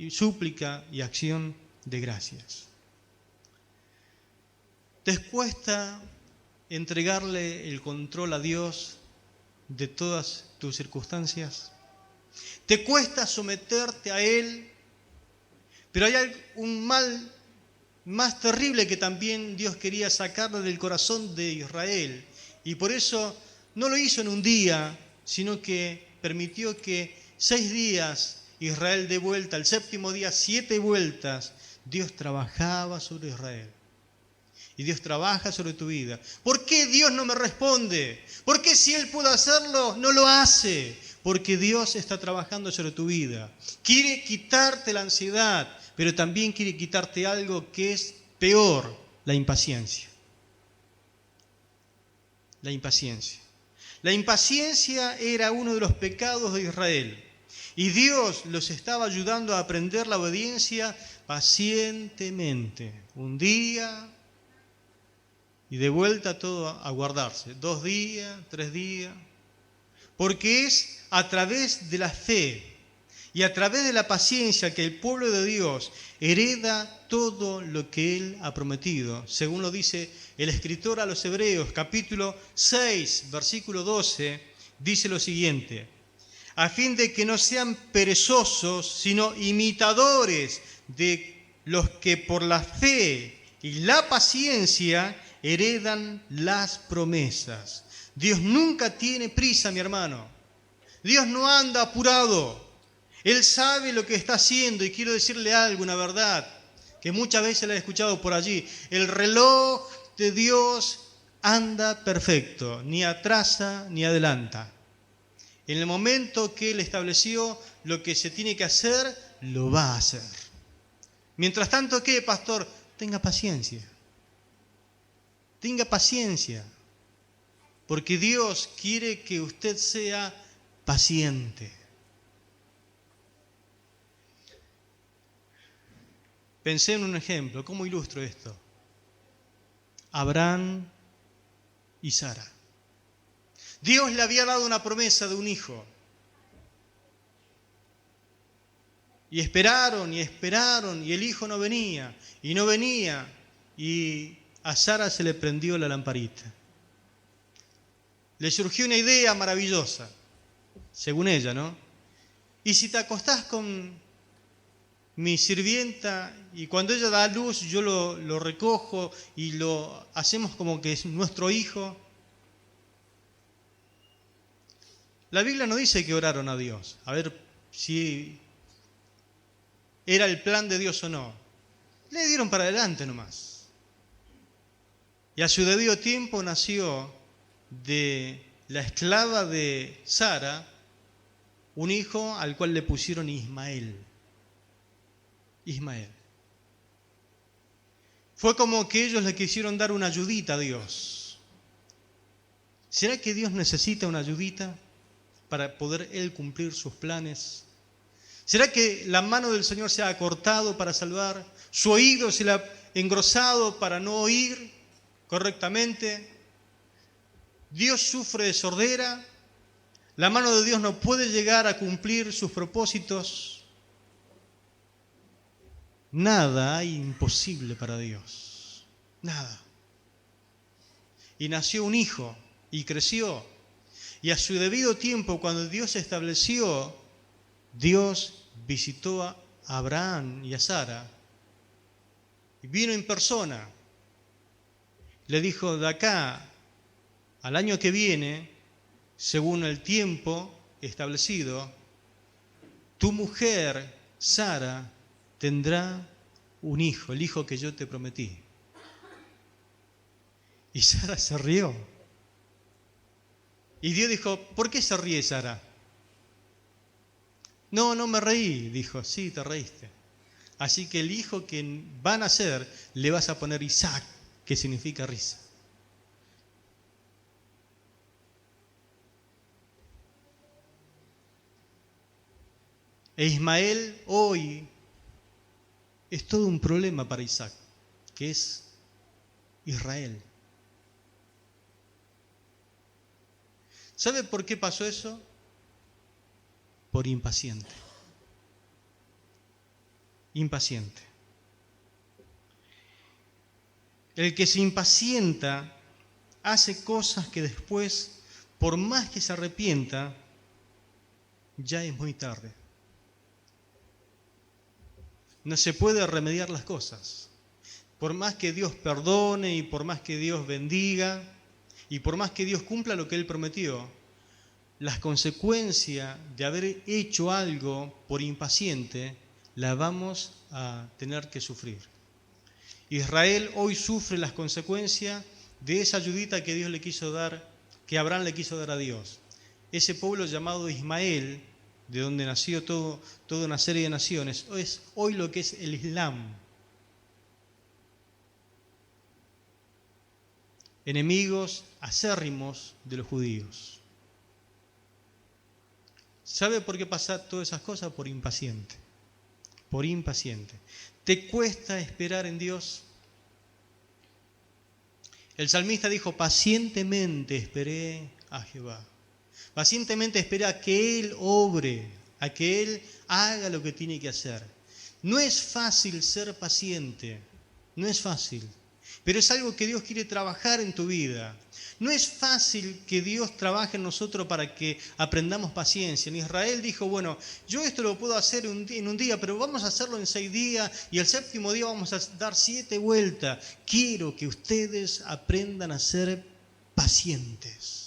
[SPEAKER 2] súplica y acción de gracias. ¿Te cuesta entregarle el control a Dios de todas tus circunstancias? ¿Te cuesta someterte a Él? Pero hay un mal más terrible que también Dios quería sacarle del corazón de Israel. Y por eso no lo hizo en un día, sino que permitió que 6 días Israel dé vuelta, el 7º día 7 vueltas. Dios trabajaba sobre Israel. Y Dios trabaja sobre tu vida. ¿Por qué Dios no me responde? ¿Por qué si Él pudo hacerlo, no lo hace? Porque Dios está trabajando sobre tu vida. Quiere quitarte la ansiedad, pero también quiere quitarte algo que es peor, la impaciencia. La impaciencia. La impaciencia era uno de los pecados de Israel. Y Dios los estaba ayudando a aprender la obediencia pacientemente. Un día y de vuelta todo a guardarse. 2 días, 3 días. Porque es a través de la fe y a través de la paciencia que el pueblo de Dios hereda todo lo que Él ha prometido. Según lo dice el escritor a los Hebreos, capítulo 6, versículo 12, dice lo siguiente: a fin de que no sean perezosos, sino imitadores de los que por la fe y la paciencia heredan las promesas. Dios nunca tiene prisa, mi hermano. Dios no anda apurado. Él sabe lo que está haciendo y quiero decirle algo, una verdad, que muchas veces la he escuchado por allí. El reloj de Dios anda perfecto, ni atrasa ni adelanta. En el momento que Él estableció lo que se tiene que hacer, lo va a hacer. Mientras tanto, ¿qué, pastor? Tenga paciencia. Tenga paciencia. Porque Dios quiere que usted sea paciente. Pensé en un ejemplo. ¿Cómo ilustro esto? Abraham y Sara. Dios le había dado una promesa de un hijo. Y esperaron y esperaron y el hijo no venía y no venía y a Sara se le prendió la lamparita. Le surgió una idea maravillosa, según ella, ¿no? Y si te acostás con mi sirvienta y cuando ella da a luz yo lo recojo y lo hacemos como que es nuestro hijo. La Biblia no dice que oraron a Dios, a ver si era el plan de Dios o no. Le dieron para adelante nomás. Y a su debido tiempo nació de la esclava de Sara un hijo al cual le pusieron Ismael. Ismael. Fue como que ellos le quisieron dar una ayudita a Dios. ¿Será que Dios necesita una ayudita para poder Él cumplir sus planes? ¿Será que la mano del Señor se ha acortado para salvar? ¿Su oído se le ha engrosado para no oír correctamente? ¿Dios sufre de sordera? ¿La mano de Dios no puede llegar a cumplir sus propósitos? Nada hay imposible para Dios. Nada. Y nació un hijo y creció. Y a su debido tiempo, cuando Dios estableció, Dios visitó a Abraham y a Sara. Y vino en persona. Le dijo, de acá al año que viene, según el tiempo establecido, tu mujer, Sara, tendrá un hijo, el hijo que yo te prometí. Y Sara se rió. Y Dios dijo, ¿por qué se ríe Sara? No me reí, dijo, sí, te reíste. Así que el hijo que van a nacer le vas a poner Isaac, que significa risa. E Ismael hoy es todo un problema para Isaac, que es Israel. ¿Sabe por qué pasó eso? Por impaciente. Impaciente. El que se impacienta hace cosas que después, por más que se arrepienta, ya es muy tarde. No se puede remediar las cosas. Por más que Dios perdone y por más que Dios bendiga y por más que Dios cumpla lo que Él prometió, las consecuencias de haber hecho algo por impaciente las vamos a tener que sufrir. Israel hoy sufre las consecuencias de esa ayudita que Dios le quiso dar, que Abraham le quiso dar a Dios. Ese pueblo llamado Ismael, de donde nació toda una serie de naciones, es hoy lo que es el Islam. Enemigos acérrimos de los judíos. ¿Sabe por qué pasa todas esas cosas? Por impaciente. Por impaciente. ¿Te cuesta esperar en Dios? El salmista dijo, pacientemente esperé a Jehová. Pacientemente esperé a que Él obre, a que Él haga lo que tiene que hacer. No es fácil ser paciente, no es fácil, pero es algo que Dios quiere trabajar en tu vida. No es fácil que Dios trabaje en nosotros para que aprendamos paciencia. En Israel dijo, bueno, yo esto lo puedo hacer en un día, pero vamos a hacerlo en 6 días y el 7º día vamos a dar 7 vueltas. Quiero que ustedes aprendan a ser pacientes.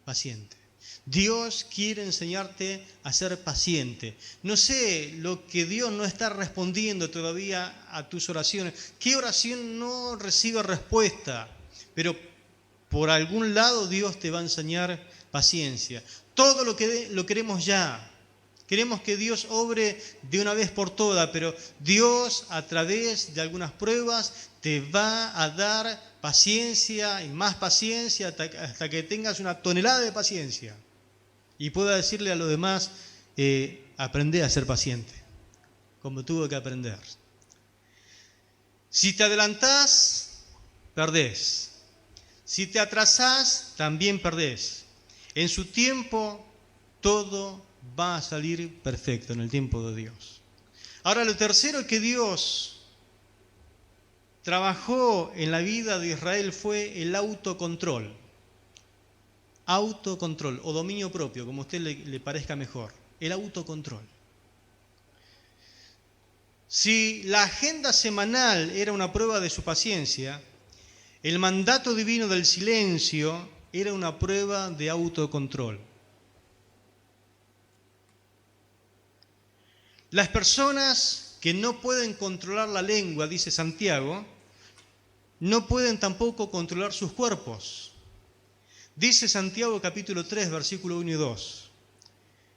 [SPEAKER 2] Paciente. Dios quiere enseñarte a ser paciente. No sé lo que Dios no está respondiendo todavía a tus oraciones. ¿Qué oración no recibe respuesta? Pero por algún lado Dios te va a enseñar paciencia. Todo lo queremos ya. Queremos que Dios obre de una vez por todas, pero Dios a través de algunas pruebas te va a dar paciencia y más paciencia hasta que tengas una tonelada de paciencia y pueda decirle a los demás, aprende a ser paciente, como tuve que aprender. Si te adelantás, perdés. Si te atrasás, también perdés. En su tiempo, todo va a salir perfecto, en el tiempo de Dios. Ahora, lo tercero que Dios trabajó en la vida de Israel fue el autocontrol. Autocontrol o dominio propio, como a usted le parezca mejor. El autocontrol. Si la agenda semanal era una prueba de su paciencia, el mandato divino del silencio era una prueba de autocontrol. Las personas que no pueden controlar la lengua, dice Santiago, no pueden tampoco controlar sus cuerpos. Dice Santiago capítulo 3, versículo 1 y 2.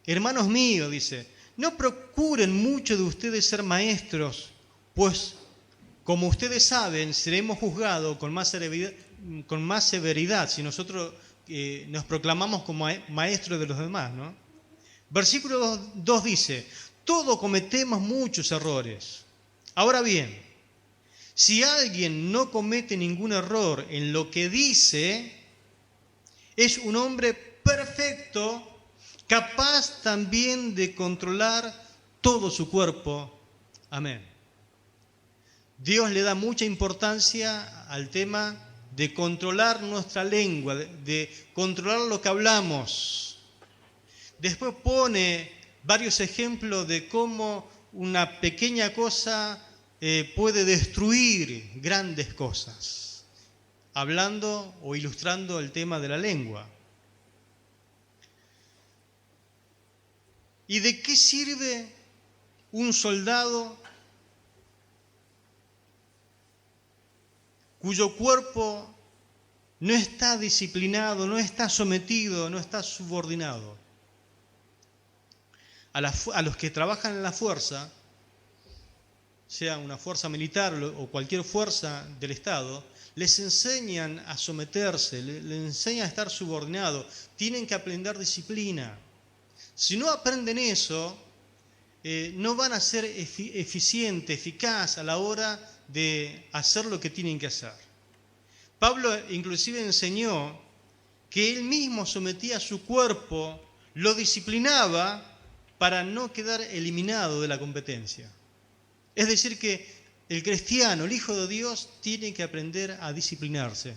[SPEAKER 2] Hermanos míos, dice, no procuren mucho de ustedes ser maestros, pues como ustedes saben, seremos juzgados con más severidad si nosotros nos proclamamos como maestros de los demás, ¿no? Versículo 2 dice, todos cometemos muchos errores. Ahora bien, si alguien no comete ningún error en lo que dice, es un hombre perfecto, capaz también de controlar todo su cuerpo. Amén. Dios le da mucha importancia al tema de controlar nuestra lengua, de controlar lo que hablamos. Después pone varios ejemplos de cómo una pequeña cosa puede destruir grandes cosas, hablando o ilustrando el tema de la lengua. ¿Y de qué sirve un soldado cuyo cuerpo no está disciplinado, no está sometido, no está subordinado? A los que trabajan en la fuerza, sea una fuerza militar o cualquier fuerza del Estado, les enseñan a someterse, les enseñan a estar subordinados, tienen que aprender disciplina. Si no aprenden eso, no van a ser eficientes, eficaz a la hora de hacer lo que tienen que hacer. Pablo inclusive enseñó que él mismo sometía su cuerpo, lo disciplinaba para no quedar eliminado de la competencia. Es decir que el cristiano, el Hijo de Dios, tiene que aprender a disciplinarse.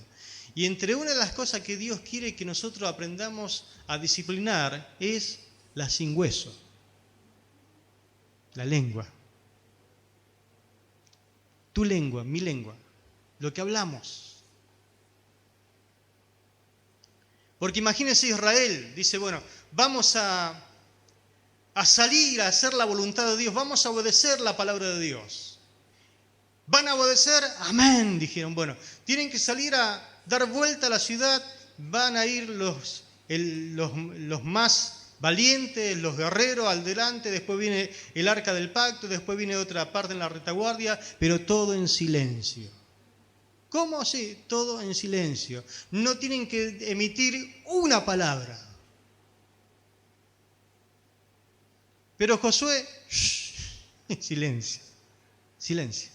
[SPEAKER 2] Y entre una de las cosas que Dios quiere que nosotros aprendamos a disciplinar es la sin hueso, la lengua. Tu lengua, mi lengua, lo que hablamos. Porque imagínense Israel, dice, bueno, vamos a salir a hacer la voluntad de Dios, vamos a obedecer la palabra de Dios. ¿Van a obedecer? Amén, dijeron. Bueno, tienen que salir a dar vuelta a la ciudad, van a ir los más valientes, los guerreros al delante, después viene el arca del pacto, después viene otra parte en la retaguardia, pero todo en silencio. ¿Cómo así? Todo en silencio. No tienen que emitir una palabra. Pero Josué, silencio, silencio,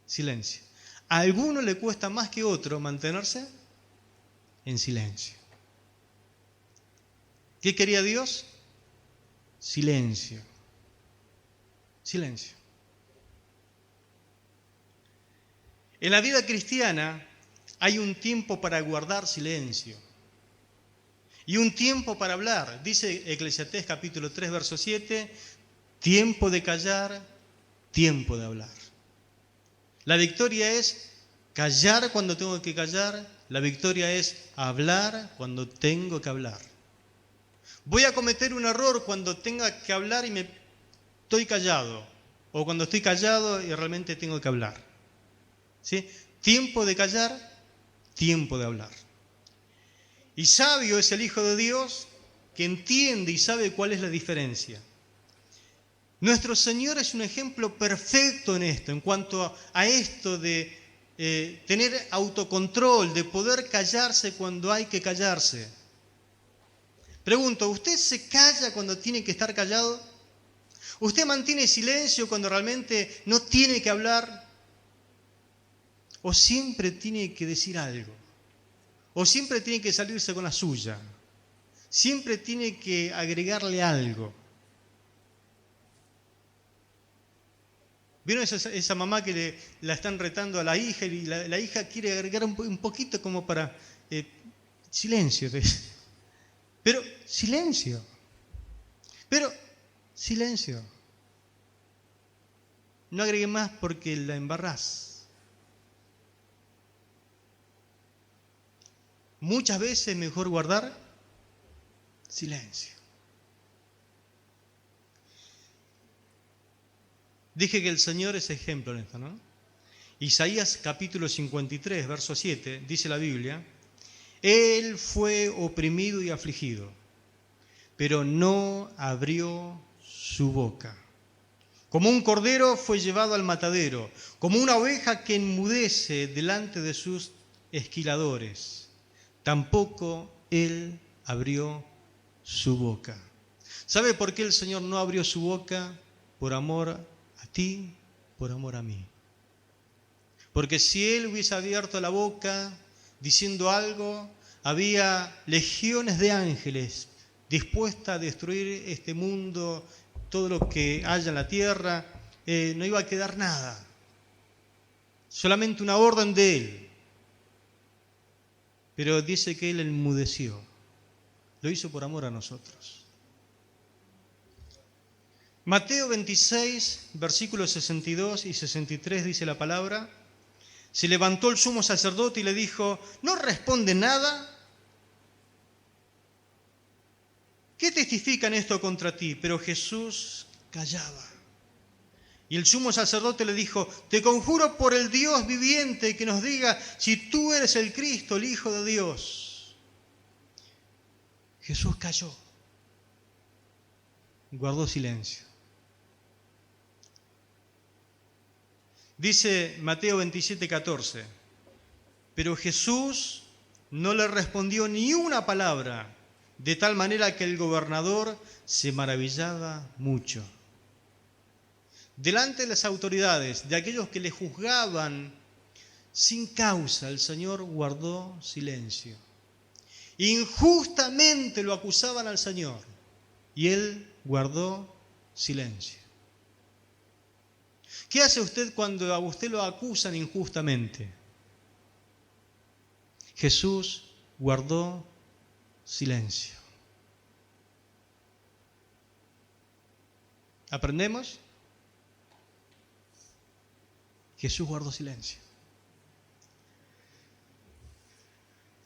[SPEAKER 2] silencio. A alguno le cuesta más que a otro mantenerse en silencio. ¿Qué quería Dios? Silencio, silencio. En la vida cristiana hay un tiempo para guardar silencio. Y un tiempo para hablar. Dice Eclesiastés capítulo 3, verso 7, tiempo de callar, tiempo de hablar. La victoria es callar cuando tengo que callar, la victoria es hablar cuando tengo que hablar. Voy a cometer un error cuando tenga que hablar y estoy callado, o cuando estoy callado y realmente tengo que hablar. ¿Sí? Tiempo de callar, tiempo de hablar. Y sabio es el Hijo de Dios que entiende y sabe cuál es la diferencia. Nuestro Señor es un ejemplo perfecto en esto, en cuanto a esto de tener autocontrol, de poder callarse cuando hay que callarse. Pregunto, ¿usted se calla cuando tiene que estar callado? ¿Usted mantiene silencio cuando realmente no tiene que hablar? o siempre tiene que decir algo, o siempre tiene que salirse con la suya, siempre tiene que agregarle algo. ¿Vieron esa mamá que la están retando a la hija y la hija quiere agregar un poquito como para silencio? Pero silencio. Pero silencio. No agregue más porque la embarrás. Muchas veces es mejor guardar silencio. Dije que el Señor es ejemplo en esto, ¿no? Isaías capítulo 53, verso 7, dice la Biblia: Él fue oprimido y afligido, pero no abrió su boca. Como un cordero fue llevado al matadero, como una oveja que enmudece delante de sus esquiladores. Tampoco Él abrió su boca. ¿Sabe por qué el Señor no abrió su boca? Por amor a ti, por amor a mí. Porque si Él hubiese abierto la boca diciendo algo, había legiones de ángeles dispuestas a destruir este mundo, todo lo que haya en la tierra, no iba a quedar nada. Solamente una orden de Él. Pero dice que Él enmudeció. Lo hizo por amor a nosotros. Mateo 26, versículos 62 y 63 dice la palabra: Se levantó el sumo sacerdote y le dijo: ¿No responde nada? ¿Qué testifican esto contra ti? Pero Jesús callaba. Y el sumo sacerdote le dijo: Te conjuro por el Dios viviente que nos diga si tú eres el Cristo, el Hijo de Dios. Jesús calló, guardó silencio. Dice Mateo 27, 14: Pero Jesús no le respondió ni una palabra, de tal manera que el gobernador se maravillaba mucho. Delante de las autoridades, de aquellos que le juzgaban sin causa, el Señor guardó silencio. Injustamente lo acusaban al Señor y Él guardó silencio. ¿Qué hace usted cuando a usted lo acusan injustamente? Jesús guardó silencio. ¿Aprendemos? Jesús guardó silencio.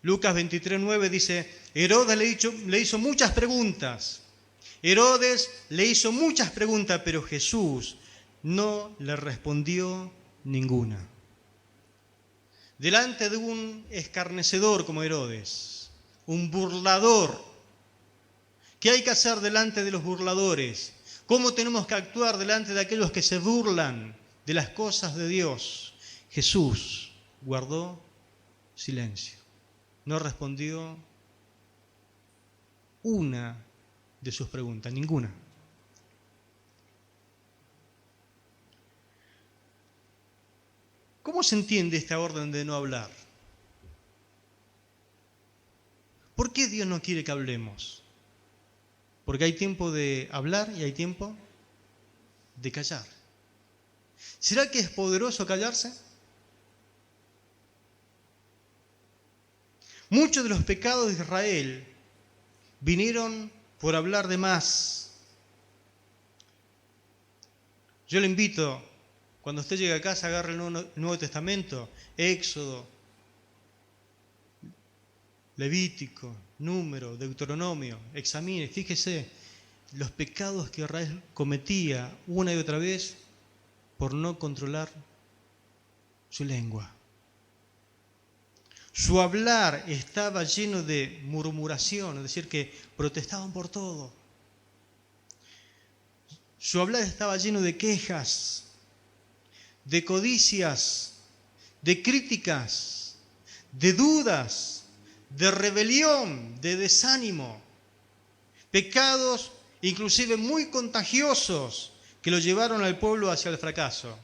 [SPEAKER 2] Lucas 23:9 dice: Herodes le hizo muchas preguntas. Herodes le hizo muchas preguntas, pero Jesús no le respondió ninguna. Delante de un escarnecedor como Herodes, un burlador, ¿qué hay que hacer delante de los burladores? ¿Cómo tenemos que actuar delante de aquellos que se burlan de las cosas de Dios? Jesús guardó silencio. No respondió una de sus preguntas, ninguna. ¿Cómo se entiende esta orden de no hablar? ¿Por qué Dios no quiere que hablemos? Porque hay tiempo de hablar y hay tiempo de callar. ¿Será que es poderoso callarse? Muchos de los pecados de Israel vinieron por hablar de más. Yo le invito, cuando usted llegue a casa, agarre el Nuevo Testamento, Éxodo, Levítico, Número, Deuteronomio, examine, fíjese los pecados que Israel cometía una y otra vez por no controlar su lengua. Su hablar estaba lleno de murmuración, es decir, que protestaban por todo. Su hablar estaba lleno de quejas, de codicias, de críticas, de dudas, de rebelión, de desánimo. Pecados inclusive muy contagiosos que lo llevaron al pueblo hacia el fracaso.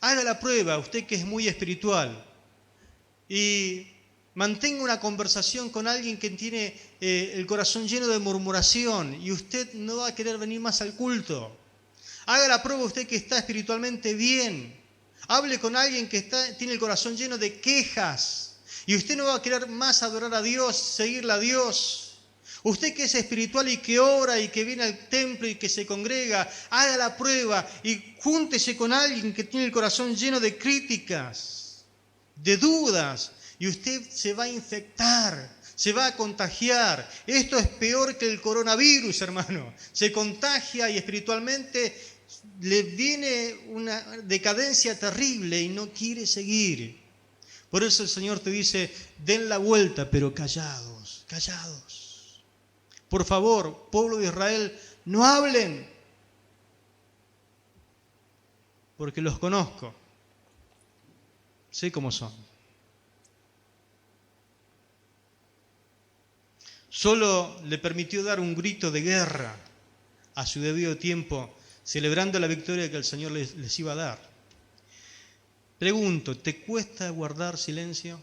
[SPEAKER 2] Haga la prueba, usted que es muy espiritual. y mantenga una conversación con alguien que tiene el corazón lleno de murmuración y usted no va a querer venir más al culto. Haga la prueba usted que está espiritualmente bien. Hable con alguien que tiene el corazón lleno de quejas y usted no va a querer más adorar a Dios, seguirle a Dios. Usted que es espiritual y que ora y que viene al templo y que se congrega, haga la prueba y júntese con alguien que tiene el corazón lleno de críticas, de dudas, y usted se va a infectar, se va a contagiar. Esto es peor que el coronavirus, hermano. Se contagia y espiritualmente le viene una decadencia terrible y no quiere seguir. Por eso el Señor te dice, den la vuelta, pero callados, callados. Por favor, pueblo de Israel, no hablen, porque los conozco, sé cómo son. Solo le permitió dar un grito de guerra a su debido tiempo, celebrando la victoria que el Señor les iba a dar. Pregunto, ¿te cuesta guardar silencio?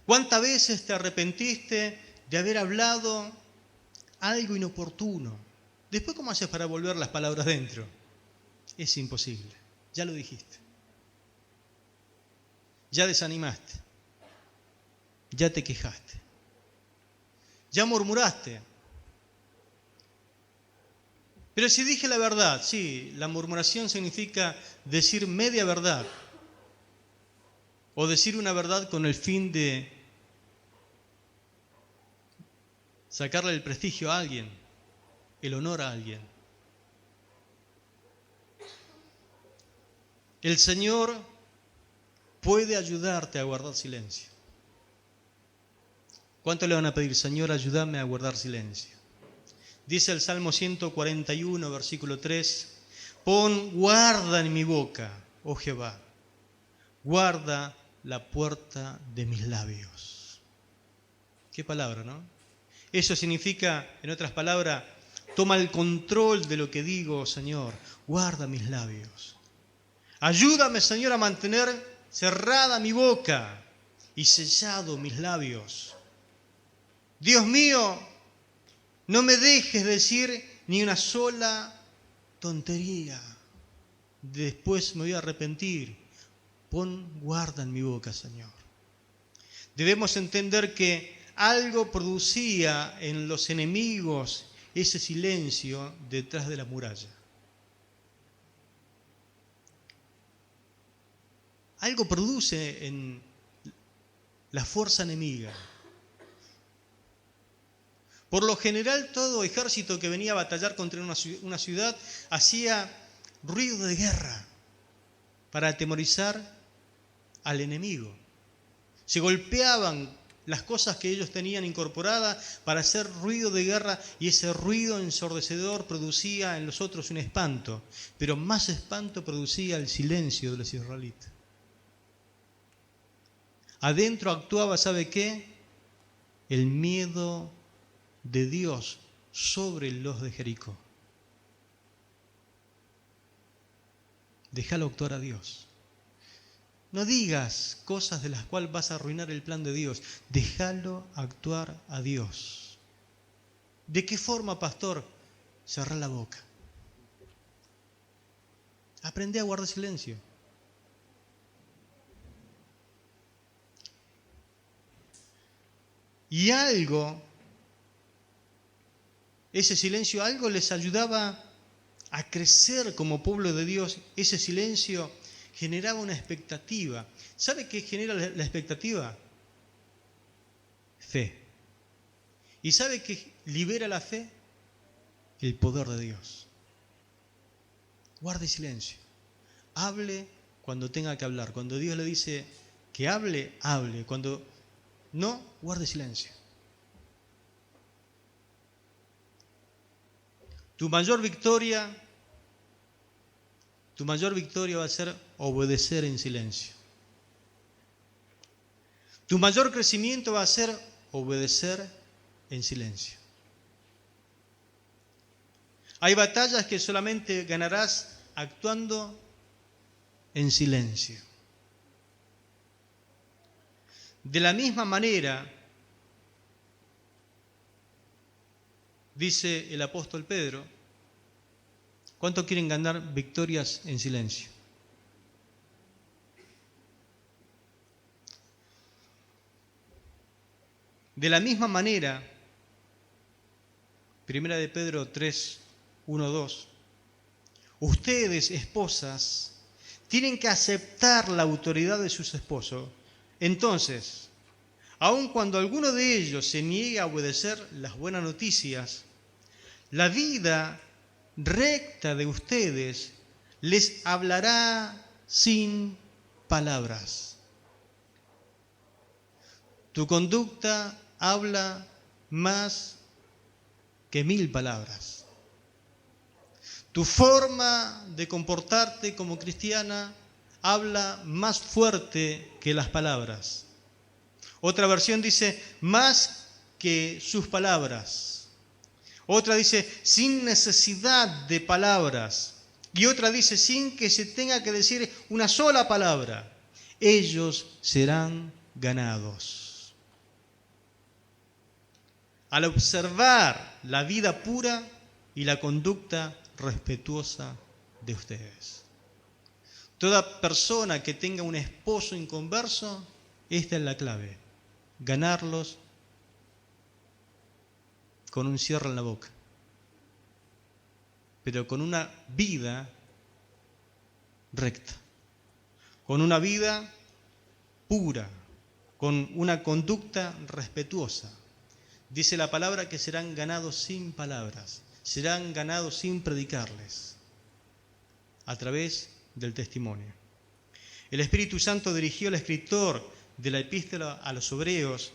[SPEAKER 2] ¿Cuántas veces te arrepentiste de haber hablado algo inoportuno? Después, ¿cómo haces para volver las palabras dentro? Es imposible, ya lo dijiste. Ya desanimaste. Ya te quejaste. Ya murmuraste. Pero si dije la verdad, sí, la murmuración significa decir media verdad. O decir una verdad con el fin de sacarle el prestigio a alguien, el honor a alguien. El Señor puede ayudarte a guardar silencio. ¿Cuánto le van a pedir? Señor, ayúdame a guardar silencio. Dice el Salmo 141, versículo 3, pon guarda en mi boca, oh Jehová, guarda la puerta de mis labios. Qué palabra, ¿no? Eso significa, en otras palabras, toma el control de lo que digo, Señor, guarda mis labios. Ayúdame, Señor, a mantener cerrada mi boca y sellado mis labios. Dios mío, no me dejes decir ni una sola tontería. Después me voy a arrepentir. Pon guarda en mi boca, Señor. Debemos entender que algo producía en los enemigos ese silencio detrás de la muralla. Algo produce en la fuerza enemiga. Por lo general, todo ejército que venía a batallar contra una ciudad hacía ruido de guerra para atemorizar al enemigo. Se golpeaban las cosas que ellos tenían incorporadas para hacer ruido de guerra, y ese ruido ensordecedor producía en los otros un espanto, pero más espanto producía el silencio de los israelitas. Adentro actuaba, ¿sabe qué? El miedo de Dios sobre los de Jericó. Déjalo actuar a Dios. No digas cosas de las cuales vas a arruinar el plan de Dios. Déjalo actuar a Dios. ¿De qué forma, pastor? Cerrar la boca. Aprende a guardar silencio. Y ese silencio, algo les ayudaba a crecer como pueblo de Dios. Ese silencio generaba una expectativa. ¿Sabe qué genera la expectativa? Fe. ¿Y sabe qué libera la fe? El poder de Dios. Guarde silencio. Hable cuando tenga que hablar. Cuando Dios le dice que hable, hable. Cuando no, guarde silencio. Tu mayor victoria va a ser obedecer en silencio. Tu mayor crecimiento va a ser obedecer en silencio. Hay batallas que solamente ganarás actuando en silencio. De la misma manera, dice el apóstol Pedro, ¿cuántos quieren ganar victorias en silencio? De la misma manera, 1 de Pedro 3, 1, 2, ustedes, esposas, tienen que aceptar la autoridad de sus esposos. Entonces, aun cuando alguno de ellos se niegue a obedecer las buenas noticias, la vida recta de ustedes les hablará sin palabras. Tu conducta habla más que 1000 palabras. Tu forma de comportarte como cristiana habla más fuerte que las palabras. Otra versión dice, más que sus palabras. Otra dice, sin necesidad de palabras. Y otra dice, sin que se tenga que decir una sola palabra. Ellos serán ganados. Al observar la vida pura y la conducta respetuosa de ustedes. Toda persona que tenga un esposo inconverso, esta es la clave. Ganarlos con un cierre en la boca, pero con una vida recta, con una vida pura, con una conducta respetuosa. Dice la palabra que serán ganados sin palabras, serán ganados sin predicarles, a través del testimonio. El Espíritu Santo dirigió al escritor de la epístola a los Hebreos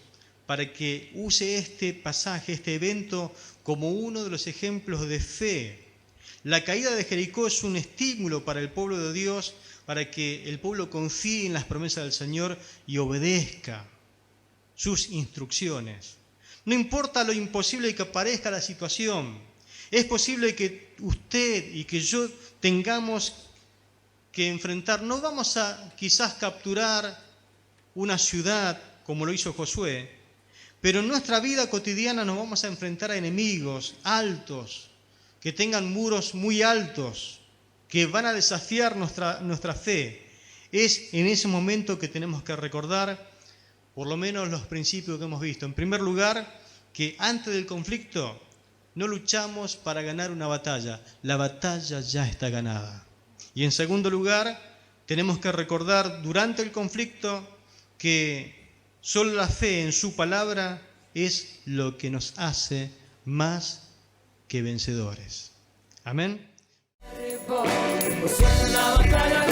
[SPEAKER 2] para que use este pasaje, este evento, como uno de los ejemplos de fe. La caída de Jericó es un estímulo para el pueblo de Dios, para que el pueblo confíe en las promesas del Señor y obedezca sus instrucciones. No importa lo imposible que parezca la situación, es posible que usted y que yo tengamos que enfrentar, no vamos a quizás capturar una ciudad como lo hizo Josué, pero en nuestra vida cotidiana nos vamos a enfrentar a enemigos altos, que tengan muros muy altos, que van a desafiar nuestra fe. Es en ese momento que tenemos que recordar por lo menos los principios que hemos visto. En primer lugar, que antes del conflicto no luchamos para ganar una batalla, la batalla ya está ganada. Y en segundo lugar, tenemos que recordar durante el conflicto que solo la fe en su palabra es lo que nos hace más que vencedores. Amén.
[SPEAKER 3] Pues en la batalla